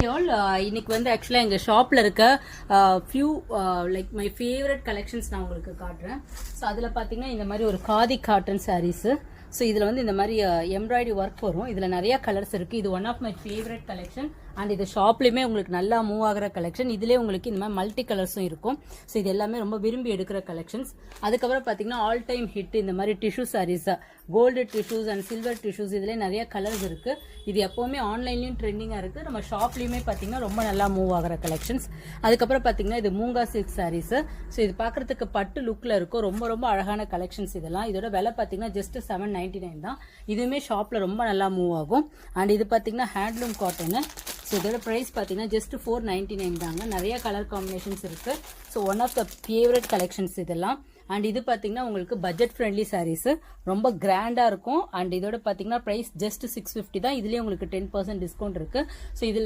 இன்னைக்கு வந்து ஆக்சுவலாக எங்கள் ஷாப்பில் இருக்க few like my favourite collections நான் உங்களுக்கு காட்டுறேன். ஸோ அதில் பார்த்தீங்கன்னா இந்த மாதிரி ஒரு காதி காட்டன் சாரீஸு. ஸோ இதில் வந்து இந்த மாதிரி எம்ப்ராய்டரி ஒர்க் வரும். இதில் நிறைய கலர்ஸ் இருக்குது. இது one of my favourite collection. And இது ஷாப்லேயுமே உங்களுக்கு நல்லா மூவ் ஆகிற கலெக்ஷன். இதிலே உங்களுக்கு இந்த மாதிரி மல்டி கலர்ஸும் இருக்கும். ஸோ இது எல்லாமே ரொம்ப விரும்பி எடுக்கிற கலெக்ஷன்ஸ். அதுக்கப்புறம் பார்த்தீங்கன்னா ஆல் டைம் ஹிட் இந்த மாதிரி tissue saris, gold tissues and silver tissues. இதிலே நிறைய கலர்ஸ் இருக்குது. இது எப்போவுமே ஆன்லைன்லேயும் ட்ரெண்டிங்காக இருக்குது. நம்ம ஷாப்லேயுமே பார்த்தீங்கன்னா ரொம்ப நல்லா மூவ் ஆகிற கலெக்ஷன்ஸ். அதுக்கப்புறம் பார்த்தீங்கன்னா இது மூங்கா சில்க் சாரீஸ். ஸோ இது பார்க்குறதுக்கு பட்டு லுக்கில் இருக்கும். ரொம்ப ரொம்ப அழகான கலெக்ஷன்ஸ் இதெல்லாம். இதோட விலை பார்த்தீங்கன்னா ஜஸ்ட் 799 தான். இதுவுமே ஷாப்பில் ரொம்ப நல்லா மூவ் ஆகும். அண்ட் இது பார்த்தீங்கன்னா ஹேண்ட்லூம் காட்டனு. ஸோ இதோட ப்ரைஸ் பார்த்தீங்கன்னா ஜஸ்ட் 499 தாங்க. நிறைய கலர் காம்பினேஷன்ஸ் இருக்குது. So one of the favourite collections இதெல்லாம். அண்ட் இது பார்த்தீங்கன்னா உங்களுக்கு பட்ஜெட் ஃப்ரெண்ட்லி சாரீஸு, ரொம்ப கிராண்டாக இருக்கும். அண்ட் இதோட பார்த்தீங்கன்னா ப்ரைஸ் ஜஸ்ட் 650 தான். இதுலேயே உங்களுக்கு 10% டிஸ்கவுண்ட் இருக்குது. ஸோ இதில்